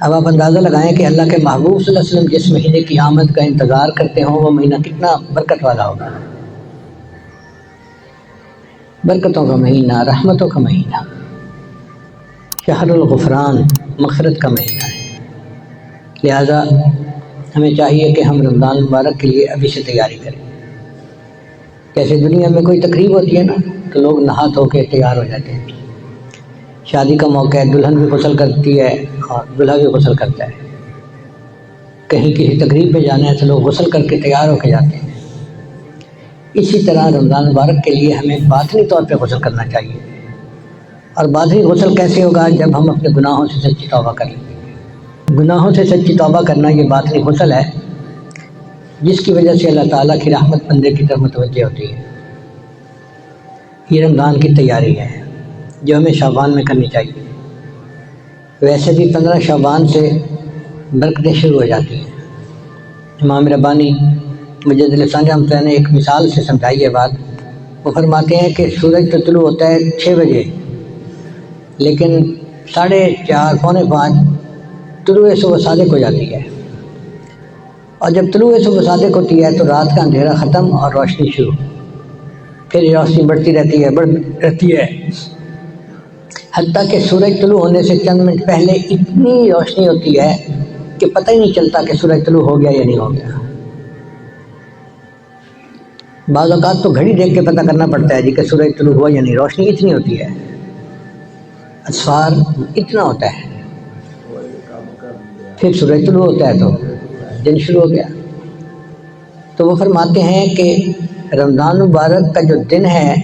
اب آپ اندازہ لگائیں کہ اللہ کے محبوب صلی اللہ علیہ وسلم جس مہینے کی آمد کا انتظار کرتے ہوں وہ مہینہ کتنا برکت والا ہوگا، برکتوں کا مہینہ، رحمتوں کا مہینہ، شہر الغفران، مغفرت کا مہینہ ہے۔ لہذا ہمیں چاہیے کہ ہم رمضان المبارک کے لیے ابھی سے تیاری کریں۔ جیسے دنیا میں کوئی تقریب ہوتی ہے نا تو لوگ نہا دھو کے تیار ہو جاتے ہیں، شادی کا موقع ہے، دلہن بھی غسل کرتی ہے اور دلہا بھی غسل کرتا ہے، کہیں کسی تقریب پہ جانا ہے تو لوگ غسل کر کے تیار ہو کے جاتے ہیں۔ اسی طرح رمضان مبارک کے لیے ہمیں باطنی طور پہ غسل کرنا چاہیے، اور باطنی غسل کیسے ہوگا؟ جب ہم اپنے گناہوں سے سچی توبہ کر لیں گے۔ گناہوں سے سچی توبہ کرنا یہ باطنی غسل ہے جس کی وجہ سے اللہ تعالیٰ کی رحمت بندے کی طرف متوجہ ہوتی ہے۔ یہ رمضان کی تیاری ہے جو ہمیں شعبان میں کرنی چاہیے۔ ویسے بھی 15 شعبان سے برکتیں شروع ہو جاتی ہیں۔ امام ربانی مجدد لسانی رحمۃ اللہ نے ایک مثال سے سمجھائی ہے بات۔ وہ فرماتے ہیں کہ سورج تو طلوع ہوتا ہے 6 بجے، لیکن 4:30 پونے 5 طلوع صبح صادق ہو جاتی ہے، اور جب طلوع صبح صادق ہوتی ہے تو رات کا اندھیرا ختم اور روشنی شروع، پھر یہ روشنی بڑھتی رہتی ہے حتیٰ کہ سورج طلوع ہونے سے چند منٹ پہلے اتنی روشنی ہوتی ہے کہ پتہ ہی نہیں چلتا کہ سورج طلوع ہو گیا یا نہیں ہو گیا۔ بعض اوقات تو گھڑی دیکھ کے پتہ کرنا پڑتا ہے جی کہ سورج طلوع ہوا یا نہیں، روشنی اتنی ہوتی ہے، اسفار اتنا ہوتا ہے، پھر سورج طلوع ہوتا ہے تو دن شروع ہو گیا۔ تو وہ فرماتے ہیں کہ رمضان مبارک کا جو دن ہے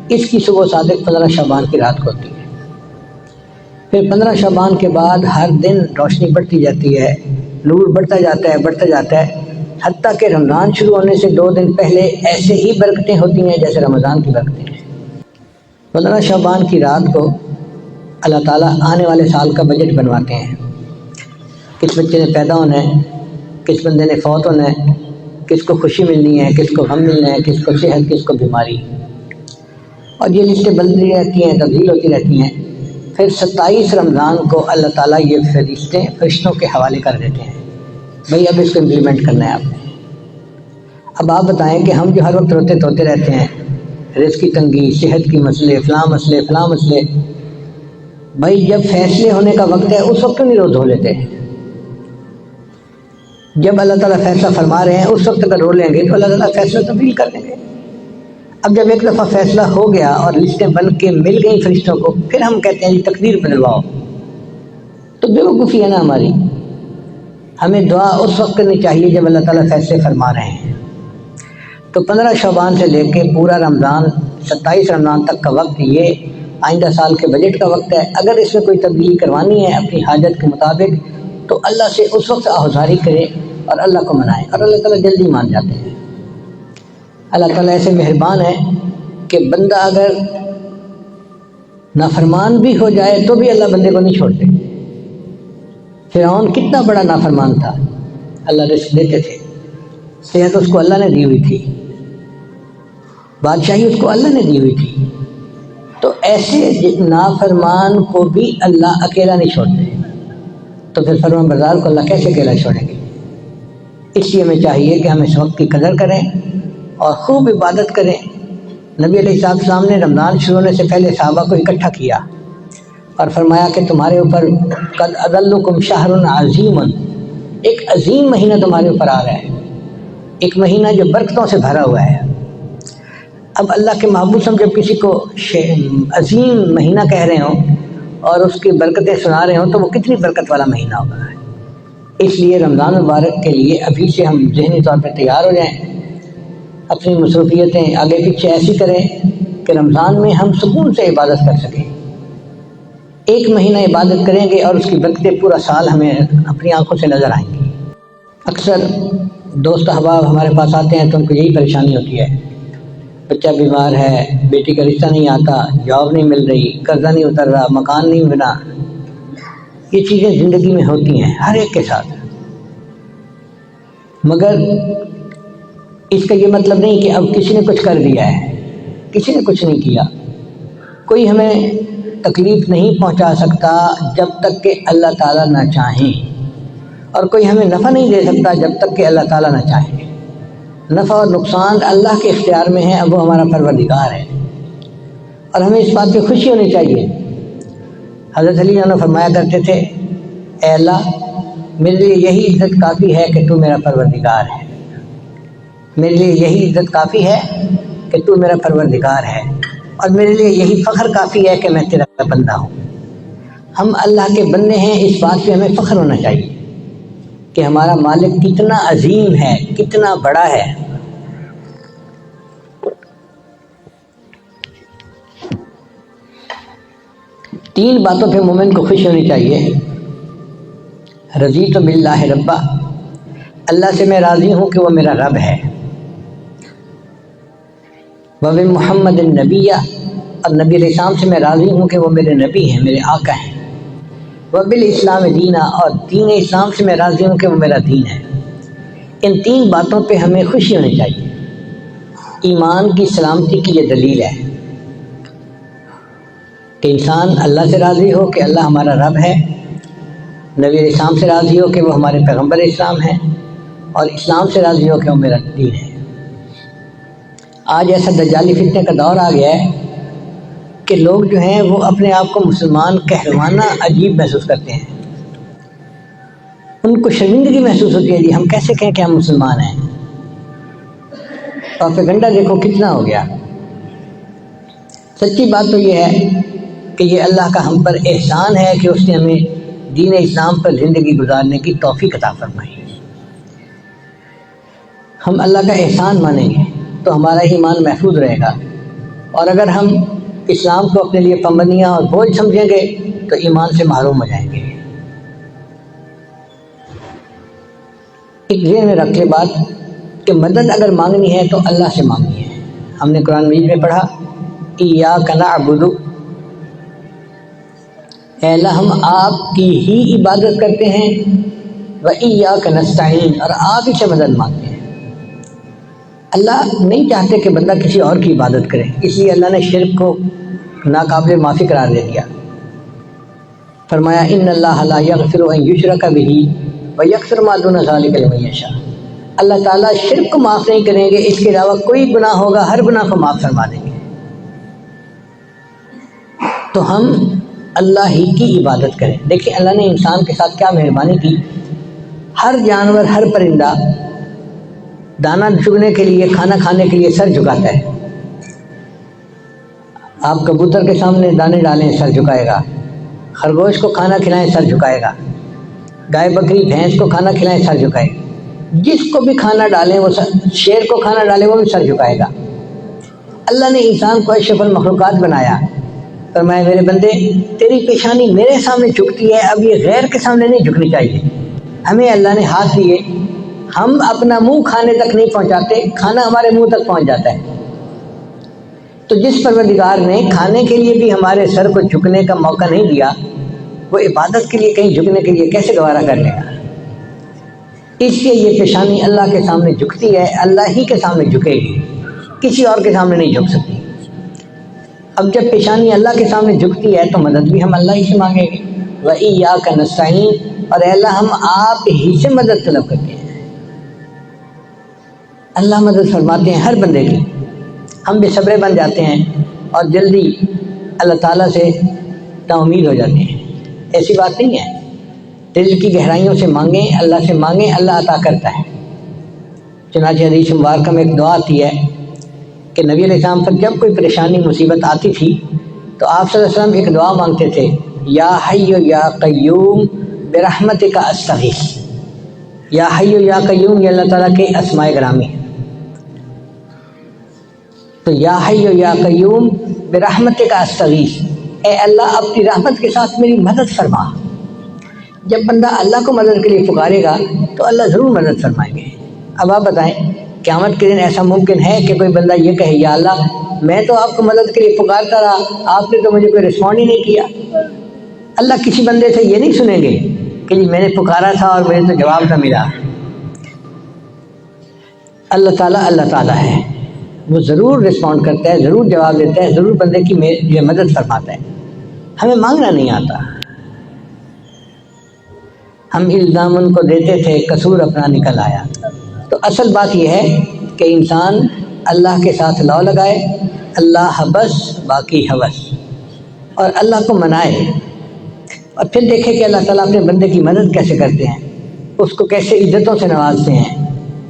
اس کی صبح صادق 15 شعبان کی رات کو ہوتی ہے۔ پھر 15 شعبان کے بعد ہر دن روشنی بڑھتی جاتی ہے، نور بڑھتا جاتا ہے حتیٰ کہ رمضان شروع ہونے سے 2 دن پہلے ایسے ہی برکتیں ہوتی ہیں جیسے رمضان کی برکتیں ہیں۔ 15 شعبان کی رات کو اللہ تعالیٰ آنے والے سال کا بجٹ بنواتے ہیں، کس بچے نے پیدا ہونا ہے، کس بندے نے فوت ہونا ہے، کس کو خوشی ملنی ہے، کس کو غم ملنا ہے، کس کو صحت، کس کو بیماری، اور یہ لسٹیں بدلتی رہتی ہیں، تبدیل ہوتی رہتی ہیں۔ پھر 27 رمضان کو اللہ تعالیٰ یہ فرشتوں کے حوالے کر دیتے ہیں، بھئی اب اس کو امپلیمنٹ کرنا ہے آپ نے۔ اب آپ بتائیں کہ ہم جو ہر وقت روتے رہتے ہیں، رزق کی تنگی، صحت کی مسئلے، فلاں مسئلے، بھئی جب فیصلے ہونے کا وقت ہے اس وقت کیوں نہیں رو دھو لیتے؟ جب اللہ تعالیٰ فیصلہ فرما رہے ہیں اس وقت اگر رو لیں گے تو اللہ تعالیٰ فیصلہ تبدیل کر دیں گے۔ اب جب ایک دفعہ فیصلہ ہو گیا اور لسٹیں بن کے مل گئیں فرشتوں کو، پھر ہم کہتے ہیں جی تقدیر بدلواؤ، تو بے وقوفی ہے نا ہماری۔ ہمیں دعا اس وقت کرنی چاہیے جب اللہ تعالیٰ فیصلے فرما رہے ہیں۔ تو 15 شعبان سے لے کے پورا رمضان 27 رمضان تک کا وقت یہ آئندہ سال کے بجٹ کا وقت ہے۔ اگر اس میں کوئی تبدیلی کروانی ہے اپنی حاجت کے مطابق تو اللہ سے اس وقت آہوزاری کرے اور اللہ کو منائیں، اور اللہ تعالیٰ جلدی مان جاتے ہیں۔ اللہ تعالیٰ ایسے مہربان ہے کہ بندہ اگر نافرمان بھی ہو جائے تو بھی اللہ بندے کو نہیں چھوڑتے۔ فرعون کتنا بڑا نافرمان تھا، اللہ رزق دیتے تھے، صحت اس کو اللہ نے دی ہوئی تھی، بادشاہی اس کو اللہ نے دی ہوئی تھی، تو ایسے نافرمان کو بھی اللہ اکیلا نہیں چھوڑتے، تو پھر فرمان بردار کو اللہ کیسے اکیلا چھوڑیں گے؟ اس لیے ہمیں چاہیے کہ ہم اس وقت کی قدر کریں اور خوب عبادت کریں۔ نبی علیہ السلام نے رمضان شروع ہونے سے پہلے صحابہ کو اکٹھا کیا اور فرمایا کہ تمہارے اوپر قد اضلکم شہر عظیم، ایک عظیم مہینہ تمہارے اوپر آ رہا ہے، ایک مہینہ جو برکتوں سے بھرا ہوا ہے۔ اب اللہ کے محبوب جب کسی کو عظیم مہینہ کہہ رہے ہوں اور اس کی برکتیں سنا رہے ہوں تو وہ کتنی برکت والا مہینہ ہوگا۔ اس لیے رمضان مبارک کے لیے ابھی سے ہم ذہنی طور پہ تیار ہو جائیں، اپنی مصروفیتیں آگے پیچھے ایسی کریں کہ رمضان میں ہم سکون سے عبادت کر سکیں۔ ایک مہینہ عبادت کریں گے اور اس کی برکتیں پورا سال ہمیں اپنی آنکھوں سے نظر آئیں گی۔ اکثر دوست احباب ہمارے پاس آتے ہیں تو ان کو یہی پریشانی ہوتی ہے، بچہ بیمار ہے، بیٹی کا رشتہ نہیں آتا، جاب نہیں مل رہی، قرضہ نہیں اتر رہا، مکان نہیں بنا۔ یہ چیزیں زندگی میں ہوتی ہیں ہر ایک کے ساتھ، مگر اس کا یہ مطلب نہیں کہ اب کسی نے کچھ کر دیا ہے، کسی نے کچھ نہیں کیا۔ کوئی ہمیں تکلیف نہیں پہنچا سکتا جب تک کہ اللہ تعالیٰ نہ چاہیں، اور کوئی ہمیں نفع نہیں دے سکتا جب تک کہ اللہ تعالیٰ نہ چاہے۔ نفع اور نقصان اللہ کے اختیار میں ہے، اب وہ ہمارا پروردگار ہے، اور ہمیں اس بات پہ خوشی ہونی چاہیے۔ حضرت علی نے فرمایا کرتے تھے، اے اللہ میرے لیے یہی عزت کافی ہے کہ تو میرا پروردگار ہے، میرے لیے یہی عزت کافی ہے کہ تو میرا پروردگار ہے، اور میرے لیے یہی فخر کافی ہے کہ میں تیرا بندہ ہوں۔ ہم اللہ کے بندے ہیں، اس بات پہ ہمیں فخر ہونا چاہیے کہ ہمارا مالک کتنا عظیم ہے، کتنا بڑا ہے۔ تین باتوں پہ مومن کو خوشی ہونی چاہیے۔ رضیت باللہ ربا، اللہ سے میں راضی ہوں کہ وہ میرا رب ہے۔ وبمحمد النبی، اور نبی علیہ السلام سے میں راضی ہوں کہ وہ میرے نبی ہیں، میرے آقا ہیں۔ وبالاسلام دینا، اور دین اسلام سے میں راضی ہوں کہ وہ میرا دین ہے۔ ان تین باتوں پہ ہمیں خوشی ہونی چاہیے۔ ایمان کی سلامتی کی یہ دلیل ہے کہ انسان اللہ سے راضی ہو کہ اللہ ہمارا رب ہے، نبی علیہ السلام سے راضی ہو کہ وہ ہمارے پیغمبر اسلام ہیں، اور اسلام سے راضی ہو کہ وہ میرا دین ہے۔ آج ایسا دجالی فتنے کا دور آ گیا ہے کہ لوگ جو ہیں وہ اپنے آپ کو مسلمان کہلوانا عجیب محسوس کرتے ہیں، ان کو شرمندگی محسوس ہوتی ہے، جی ہم کیسے کہیں کہ ہم مسلمان ہیں۔ پروپیگنڈا دیکھو کتنا ہو گیا۔ سچی بات تو یہ ہے کہ یہ اللہ کا ہم پر احسان ہے کہ اس نے ہمیں دین اسلام پر زندگی گزارنے کی توفیق عطا فرمائی۔ ہم اللہ کا احسان مانیں گے تو ہمارا ایمان محفوظ رہے گا، اور اگر ہم اسلام کو اپنے لیے پابندیاں اور بوجھ سمجھیں گے تو ایمان سے محروم ہو جائیں گے۔ ایک ذہن میں رکھ لے بات کہ مدد اگر مانگنی ہے تو اللہ سے مانگنی ہے۔ ہم نے قرآن مجید میں پڑھا، ایاک نعبد، اے اللہ ہم آپ کی ہی عبادت کرتے ہیں، وایاک نستعین، اور آپ ہی سے مدد مانگتے ہیں۔ اللہ نہیں چاہتے کہ بندہ کسی اور کی عبادت کرے، اس لیے اللہ نے شرک کو ناقابل معافی قرار دے دیا۔ فرمایا ان اللہ لا یغفر ان یشرک بہ ویغفر ما دون ذلک لمن یشاء، اللہ تعالیٰ شرک کو معاف نہیں کریں گے، اس کے علاوہ کوئی گناہ ہوگا ہر گناہ کو معاف فرما دیں گے۔ تو ہم اللہ ہی کی عبادت کریں۔ دیکھیں اللہ نے انسان کے ساتھ کیا مہربانی کی، ہر جانور، ہر پرندہ دانہ چگنے کے لیے، کھانا کھانے کے لیے سر جھکاتا ہے۔ آپ کبوتر کے سامنے دانے ڈالیں سر جھکائے گا، خرگوش کو کھانا کھلائیں سر جھکائے گا، گائے بکری بھینس کو کھانا کھلائیں سر جھکائے گا، جس کو بھی کھانا ڈالیں وہ شیر کو کھانا ڈالیں وہ بھی سر جھکائے گا۔ اللہ نے انسان کو اشرف المخلوقات بنایا، فرمایا میرے بندے تیری پیشانی میرے سامنے جھکتی ہے، اب یہ غیر کے سامنے نہیں جھکنی چاہیے۔ ہمیں اللہ نے ہاتھ دیے، ہم اپنا منہ کھانے تک نہیں پہنچاتے، کھانا ہمارے منہ تک پہنچ جاتا ہے۔ تو جس پروردگار نے کھانے کے لیے بھی ہمارے سر کو جھکنے کا موقع نہیں دیا، وہ عبادت کے لیے کہیں جھکنے کے لیے کیسے گوارا کر لے گا؟ اس لیے یہ پیشانی اللہ کے سامنے جھکتی ہے، اللہ ہی کے سامنے جھکے گی، کسی اور کے سامنے نہیں جھک سکتی۔ اب جب پیشانی اللہ کے سامنے جھکتی ہے تو مدد بھی ہم اللہ ہی سے مانگیں گے۔ وَإِيَّاكَ نَسْتَعِينُ، اور اے اللہ ہم آپ ہی سے مدد طلب کرتے ہیں۔ اللہ مدد فرماتے ہیں ہر بندے کی، ہم بے صبرے بن جاتے ہیں اور جلدی اللہ تعالیٰ سے نا امید ہو جاتے ہیں۔ ایسی بات نہیں ہے، دل کی گہرائیوں سے مانگیں، اللہ سے مانگیں، اللہ عطا کرتا ہے۔ چنانچہ حدیث مبارکہ میں ایک دعا آتی ہے کہ نبی علیہ السلام پر جب کوئی پریشانی مصیبت آتی تھی تو آپ صلی اللہ علیہ وسلم ایک دعا مانگتے تھے، یا حی یا قیوم برحمتک استغیث۔ یا حی یا قیوم یہ اللہ تعالیٰ کے اسماء گرامی ہیں۔ تو یا حی یا قیوم برحمتک استغیث، اے اللہ اپنی رحمت کے ساتھ میری مدد فرما۔ جب بندہ اللہ کو مدد کے لیے پکارے گا تو اللہ ضرور مدد فرمائیں گے۔ اب آپ بتائیں قیامت کے دن ایسا ممکن ہے کہ کوئی بندہ یہ کہے یا اللہ میں تو آپ کو مدد کے لیے پکارتا رہا، آپ نے تو مجھے کوئی رسپونڈ ہی نہیں کیا؟ اللہ کسی بندے سے یہ نہیں سنیں گے کہ جی میں نے پکارا تھا اور مجھے تو جواب نہ ملا۔ اللہ تعالیٰ ہے، وہ ضرور رسپونڈ کرتا ہے، ضرور جواب دیتا ہے، ضرور بندے کی مدد فرماتا ہے۔ ہمیں مانگنا نہیں آتا، ہم الزام ان کو دیتے تھے، قصور اپنا نکل آیا۔ تو اصل بات یہ ہے کہ انسان اللہ کے ساتھ لو لگائے، اللہ بس باقی ہوس، اور اللہ کو منائے، اور پھر دیکھے کہ اللہ تعالیٰ اپنے بندے کی مدد کیسے کرتے ہیں، اس کو کیسے عزتوں سے نوازتے ہیں،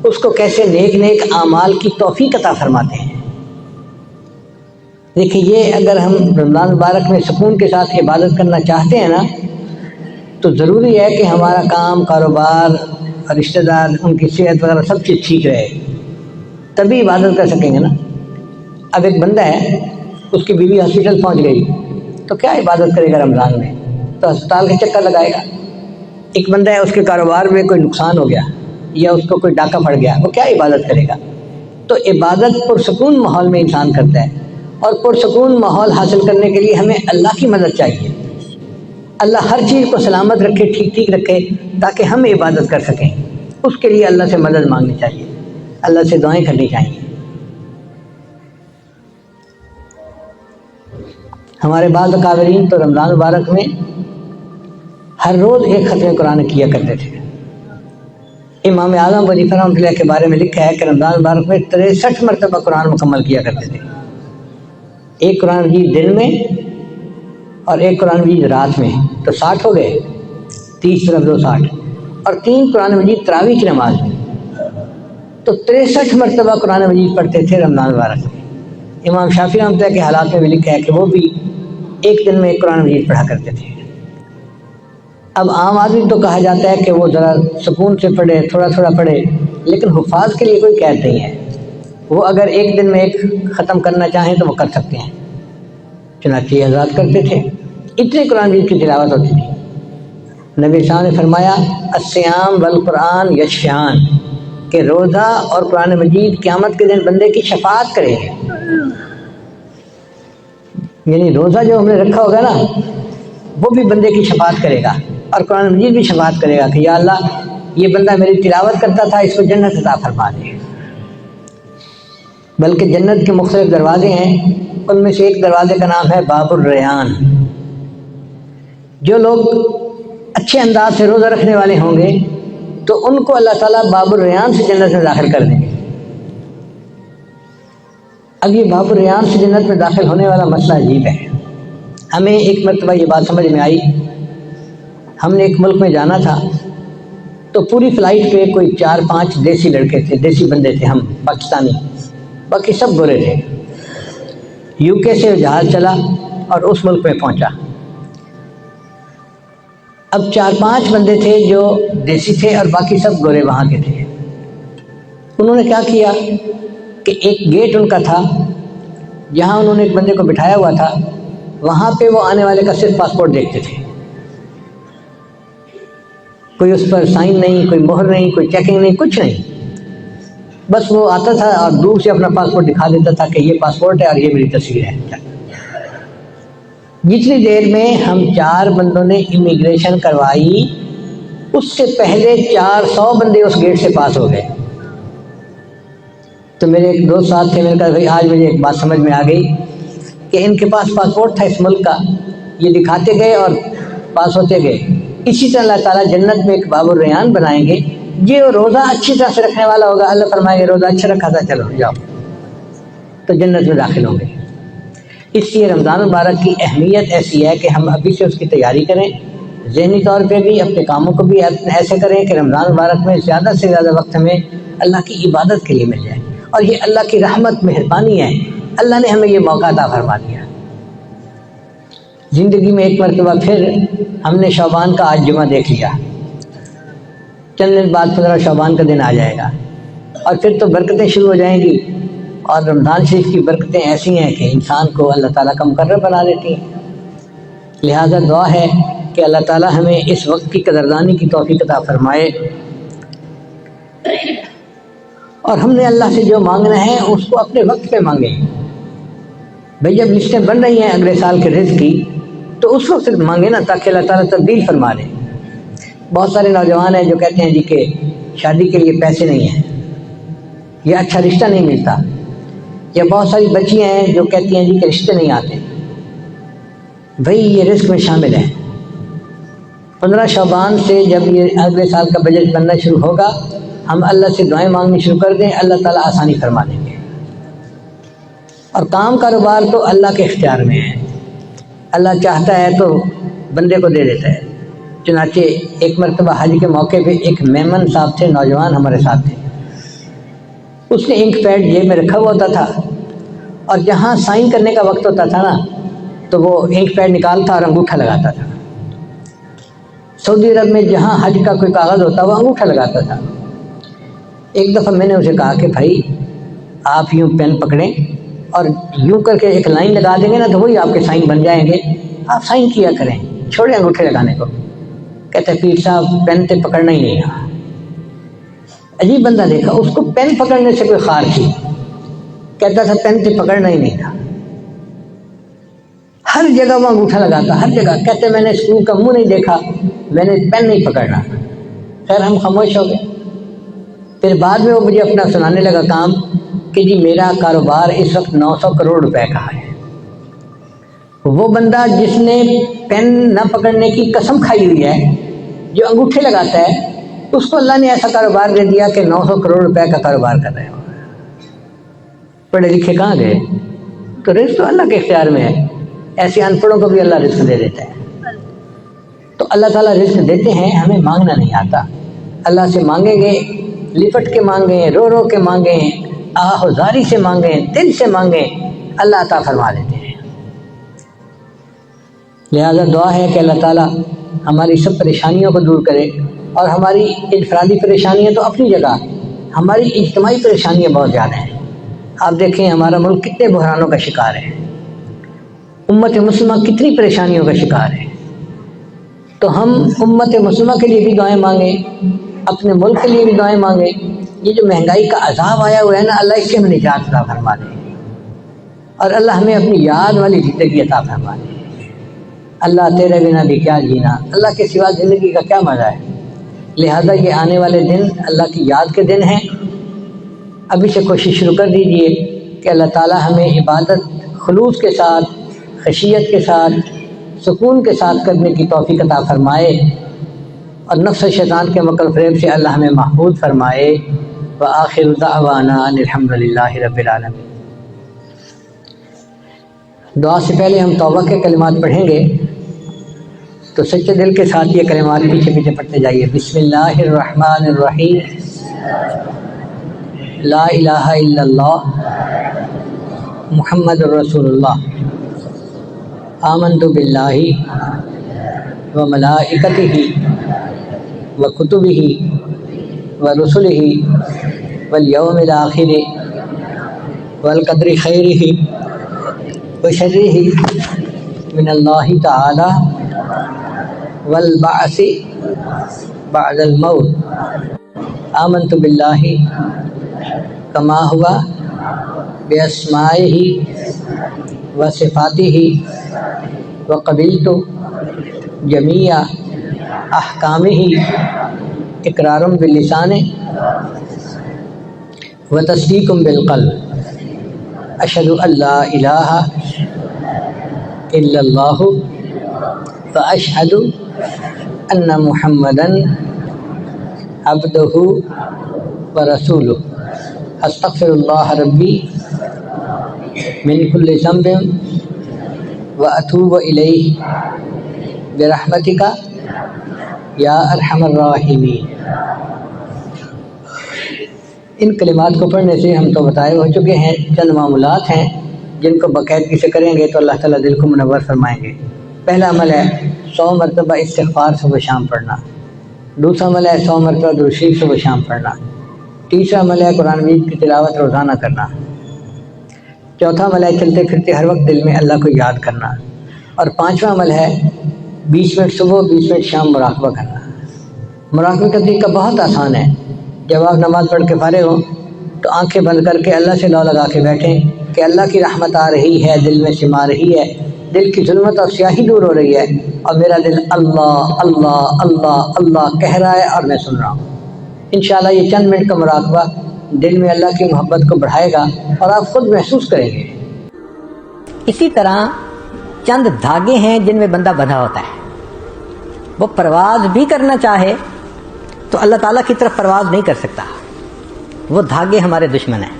اس کو کیسے نیک نیک اعمال کی توفیق عطا فرماتے ہیں۔ دیکھیں، یہ اگر ہم رمضان مبارک میں سکون کے ساتھ عبادت کرنا چاہتے ہیں نا، تو ضروری ہے کہ ہمارا کام، کاروبار اور رشتہ دار، ان کی صحت وغیرہ سب چیز ٹھیک رہے، تبھی عبادت کر سکیں گے نا۔ اب ایک بندہ ہے، اس کی بیوی ہاسپٹل پہنچ گئی، تو کیا عبادت کرے گا رمضان میں؟ تو ہسپتال کے چکر لگائے گا۔ ایک بندہ ہے، اس کے کاروبار میں کوئی نقصان ہو گیا یا اس کو کوئی ڈاکہ پڑ گیا، وہ کیا عبادت کرے گا؟ تو عبادت پرسکون ماحول میں انسان کرتا ہے، اور پرسکون ماحول حاصل کرنے کے لیے ہمیں اللہ کی مدد چاہیے۔ اللہ ہر چیز کو سلامت رکھے، ٹھیک ٹھیک رکھے، تاکہ ہم عبادت کر سکیں۔ اس کے لیے اللہ سے مدد مانگنی چاہیے، اللہ سے دعائیں کرنی چاہیے۔ ہمارے بعض اکابرین تو رمضان مبارک میں ہر روز ایک ختم قرآن کیا کرتے تھے۔ امام اعظم وظیفہ رحمۃ اللہ کے بارے میں لکھا ہے کہ رمضان مبارک میں 63 مرتبہ قرآن مکمل کیا کرتے تھے، ایک قرآن مجید دن میں اور ایک قرآن مجید رات میں، تو 60 ہو گئے، 30 طرف 2 60، اور 3 قرآن مجید تراویح کی نماز میں، تو 63 مرتبہ قرآن مجید پڑھتے تھے رمضان مبارک میں۔ امام شافعی رحمۃ اللہ کے حالات میں بھی لکھا ہے کہ وہ بھی ایک دن میں ایک قرآن مجید پڑھا کرتے تھے۔ اب عام آدمی تو کہا جاتا ہے کہ وہ ذرا سکون سے پڑھے، تھوڑا تھوڑا پڑھے، لیکن حفاظ کے لیے کوئی قید نہیں ہے، وہ اگر ایک دن میں ایک ختم کرنا چاہیں تو وہ کر سکتے ہیں، چنانچہ یہ حضرات کرتے تھے، اتنے قرآن مجید کی تلاوت ہوتی تھی۔ نبی صاحب نے فرمایا الصیام والقرآن یشفعان، کہ روزہ اور قرآن مجید قیامت کے دن بندے کی شفاعت کریں گے۔ یعنی روزہ جو ہم نے رکھا ہوگا نا، وہ بھی بندے کی شفاعت کرے گا، اور قرآن مجید بھی شفاعت کرے گا کہ یا اللہ، یہ بندہ میری تلاوت کرتا تھا، اس کو جنت عطا فرما دے۔ بلکہ جنت کے مختلف دروازے ہیں، ان میں سے ایک دروازے کا نام ہے باب الریان۔ جو لوگ اچھے انداز سے روزہ رکھنے والے ہوں گے تو ان کو اللہ تعالیٰ باب الریان سے جنت میں داخل کر دیں گے۔ اب یہ باب الریان سے جنت میں داخل ہونے والا مسئلہ عجیب ہے۔ ہمیں ایک مرتبہ یہ بات سمجھ میں آئی، ہم نے ایک ملک میں جانا تھا، تو پوری فلائٹ پہ کوئی 4-5 دیسی لڑکے تھے، دیسی بندے تھے، ہم پاکستانی، باقی سب گورے تھے۔ یو کے سے جہاز چلا اور اس ملک میں پہنچا۔ اب 4-5 بندے تھے جو دیسی تھے اور باقی سب گورے وہاں کے تھے۔ انہوں نے کیا کیا کہ ایک گیٹ ان کا تھا، جہاں انہوں نے ایک بندے کو بٹھایا ہوا تھا، وہاں پہ وہ آنے والے کا صرف پاسپورٹ دیکھتے تھے، کوئی اس پر سائن نہیں، کوئی مہر نہیں، کوئی چیکنگ نہیں، کچھ نہیں۔ بس وہ آتا تھا اور دور سے اپنا پاسپورٹ دکھا دیتا تھا کہ یہ پاسپورٹ ہے اور یہ میری تصویر ہے۔ جتنی دیر میں ہم 4 بندوں نے امیگریشن کروائی، اس سے پہلے 400 بندے اس گیٹ سے پاس ہو گئے۔ تو میرے ایک دوست ساتھ تھے، میں نے کہا بھائی آج مجھے ایک بات سمجھ میں آ گئی کہ ان کے پاس پاسپورٹ تھا اس ملک کا، یہ دکھاتے گئے اور پاس ہوتے گئے۔ اسی طرح اللہ تعالیٰ جنت میں ایک باب الریان بنائیں گے، جو روزہ اچھی طرح سے رکھنے والا ہوگا، اللہ فرمائیں گے روزہ اچھا رکھا تھا، چلو جاؤ، تو جنت میں داخل ہوں گے۔ اس لیے رمضان مبارک کی اہمیت ایسی ہے کہ ہم ابھی سے اس کی تیاری کریں، ذہنی طور پہ بھی، اپنے کاموں کو بھی ایسے کریں کہ رمضان مبارک میں زیادہ سے زیادہ وقت ہمیں اللہ کی عبادت کے لیے مل جائے۔ اور یہ اللہ کی رحمت، مہربانی ہے، اللہ نے ہمیں یہ موقع عطا فرما دیا۔ زندگی میں ایک مرتبہ پھر ہم نے شعبان کا آج جمعہ دیکھ لیا، چند دن بعد 15 شعبان کا دن آ جائے گا، اور پھر تو برکتیں شروع ہو جائیں گی۔ اور رمضان شریف کی برکتیں ایسی ہیں کہ انسان کو اللہ تعالیٰ کا مقرر بنا دیتی ہیں۔ لہذا دعا ہے کہ اللہ تعالیٰ ہمیں اس وقت کی قدردانی کی توفیق عطا فرمائے، اور ہم نے اللہ سے جو مانگنا ہے اس کو اپنے وقت پہ مانگیں۔ بھئی جب لسٹیں بن رہی ہیں اگلے سال کے رزق کی، تو اس وقت مانگے نا، تاکہ اللہ تعالیٰ تبدیل فرما دے۔ بہت سارے نوجوان ہیں جو کہتے ہیں جی کہ شادی کے لیے پیسے نہیں ہیں، یا اچھا رشتہ نہیں ملتا، یا بہت ساری بچیاں ہیں جو کہتی ہیں جی کہ رشتے نہیں آتے۔ بھائی یہ رزق میں شامل ہے۔ 15 شعبان سے جب یہ اگلے سال کا بجٹ بننا شروع ہوگا، ہم اللہ سے دعائیں مانگنی شروع کر دیں، اللہ تعالیٰ آسانی فرما دیں گے۔ اور کام کاروبار تو اللہ کے اختیار میں ہے، اللہ چاہتا ہے تو بندے کو دے دیتا ہے۔ چنانچہ ایک مرتبہ حج کے موقع پہ ایک میمن صاحب تھے، نوجوان ہمارے ساتھ تھے، اس نے انک پیڈ جیب میں رکھا ہوا ہوتا تھا، اور جہاں سائن کرنے کا وقت ہوتا تھا نا تو وہ انک پیڈ نکالتا اور انگوٹھا لگاتا تھا۔ سعودی عرب میں جہاں حج کا کوئی کاغذ ہوتا وہ انگوٹھا لگاتا تھا۔ ایک دفعہ میں نے اسے کہا کہ بھائی آپ یوں پین پکڑیں اور یوں کر کے ایک لائن لگا دیں گے نا تو وہی آپ کے سائن بن جائیں گے، آپ سائن کیا کریں، چھوڑیں انگوٹھے لگانے کو۔ کہتے ہیں پیر صاحب پین تے پکڑنا ہی نہیں ہے۔ عجیب بندہ دیکھا، اس کو پین پکڑنے سے کوئی خار تھی، کہتا تھا پین تے پکڑنا ہی نہیں تھا، ہر جگہ وہ انگوٹھا لگاتا، ہر جگہ۔ کہتے میں نے اسکول کا منہ نہیں دیکھا، میں نے پین نہیں پکڑنا۔ خیر ہم خاموش ہو گئے۔ پھر بعد میں وہ مجھے اپنا سنانے لگا کام کہ جی میرا کاروبار اس وقت 900 کروڑ روپے کا ہے۔ وہ بندہ جس نے پین نہ پکڑنے کی قسم کھائی ہوئی ہے، جو انگوٹھے لگاتا ہے، اس کو اللہ نے ایسا کاروبار دے دیا کہ 900 کروڑ روپے کا کاروبار کر رہے ہو۔ پڑھے لکھے کہاں گئے؟ تو رزق تو اللہ کے اختیار میں ہے، ایسے ان پڑھوں کو بھی اللہ رزق دے دیتا ہے۔ تو اللہ تعالیٰ رزق دیتے ہیں، ہمیں مانگنا نہیں آتا۔ اللہ سے مانگیں گے، لپٹ کے مانگیں، رو رو کے مانگیں، آہوزاری سے مانگیں، دل سے مانگیں، اللہ عطا فرما دیتے ہیں۔ لہذا دعا ہے کہ اللہ تعالیٰ ہماری سب پریشانیوں کو دور کرے، اور ہماری انفرادی پریشانیاں تو اپنی جگہ، ہماری اجتماعی پریشانیاں بہت زیادہ ہیں۔ آپ دیکھیں ہمارا ملک کتنے بحرانوں کا شکار ہے، امت مسلمہ کتنی پریشانیوں کا شکار ہے۔ تو ہم امت مسلمہ کے لیے بھی دعائیں مانگیں، اپنے ملک کے لیے بھی دعائیں مانگیں۔ یہ جو مہنگائی کا عذاب آیا ہوا ہے نا، اللہ اس سے ہمیں نجات عطا فرما دے، اور اللہ ہمیں اپنی یاد والی زندگی عطا فرما دے۔ اللہ تیرے بنا بھی کیا جینا، اللہ کے سوا زندگی کا کیا مزہ ہے۔ لہذا یہ آنے والے دن اللہ کی یاد کے دن ہیں، ابھی سے کوشش شروع کر دیجئے کہ اللہ تعالیٰ ہمیں عبادت خلوص کے ساتھ، خشیت کے ساتھ، سکون کے ساتھ کرنے کی توفیق عطا فرمائے، اور نفس شیطان کے مکر فریب سے اللہ ہمیں محفوظ فرمائے۔ وآخر دعوانا ان الحمد للہ رب العالمین۔ دعا سے پہلے ہم توبہ کے کلمات پڑھیں گے، تو سچے دل کے ساتھ یہ کلمات پیچھے پیچھے پڑھتے جائیے۔ بسم اللہ الرحمن الرحیم، لا الہ الا اللہ محمد الرسول اللہ، آمنت باللہ و ملائکتہ و کتبہ و رسلہ والیوم الآخر والقدر خیرہ و شرہ من اللہ تعالی والبعث بعد الموت۔ آمنت باللہ کما ہوا باسمائہ و صفاتہ و قبلت جمیع احکامہ اقرار باللسان و تصدیق بالقلب۔ اشہد ان لا الہ الا اللہ و اشہد ان محمدا عبدہ و رسولہ۔ استغفر اللہ ربی من کل ذنب و اتوب الیہ برحمتک یا ارحم الراحمین۔ ان کلمات کو پڑھنے سے ہم تو بتائے ہو چکے ہیں، چند معمولات ہیں جن کو باقاعدگی سے کریں گے تو اللہ تعالیٰ دل کو منور فرمائیں گے۔ پہلا عمل ہے 100 مرتبہ استغفار صبح شام پڑھنا، دوسرا عمل ہے 100 مرتبہ درود شریف صبح شام پڑھنا، تیسرا عمل ہے قرآن مجید کی تلاوت روزانہ کرنا، چوتھا عمل ہے چلتے پھرتے ہر وقت دل میں اللہ کو یاد کرنا، اور پانچواں عمل ہے 20 منٹ صبح 20 منٹ شام مراقبہ کرنا۔ مراقبے کا طریقہ بہت آسان ہے۔ جب آپ نماز پڑھ کے فارغ ہوں تو آنکھیں بند کر کے اللہ سے لو لگا کے بیٹھیں کہ اللہ کی رحمت آ رہی ہے، دل میں سما رہی ہے، دل کی ظلمت اور سیاہی دور ہو رہی ہے، اور میرا دل اللہ اللہ اللہ اللہ کہہ رہا ہے اور میں سن رہا ہوں۔ انشاءاللہ یہ چند منٹ کا مراقبہ دل میں اللہ کی محبت کو بڑھائے گا اور آپ خود محسوس کریں گے۔ اسی طرح چند دھاگے ہیں جن میں بندہ بندھا ہوتا ہے. وہ پرواز بھی کرنا چاہے تو اللہ تعالیٰ کی طرف پرواز نہیں کر سکتا. وہ دھاگے ہمارے دشمن ہیں,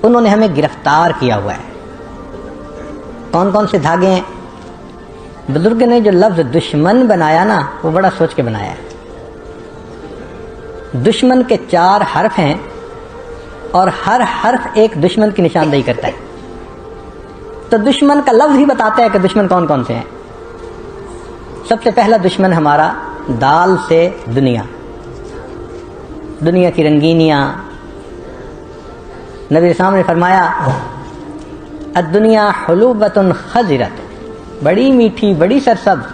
انہوں نے ہمیں گرفتار کیا ہوا ہے. کون کون سے دھاگے ہیں؟ بزرگ نے جو لفظ دشمن بنایا نا وہ بڑا سوچ کے بنایا ہے. دشمن کے 4 حرف ہیں اور ہر حرف ایک دشمن کی نشاندہی کرتا ہے. تو دشمن کا لفظ ہی بتاتا ہے کہ دشمن کون کون سے ہیں. سب سے پہلا دشمن ہمارا دال سے دنیا, دنیا کی رنگینیاں. نبی اسلام نے فرمایا الدنیا حلوبۃ خضرۃ, بڑی میٹھی بڑی سرسبز.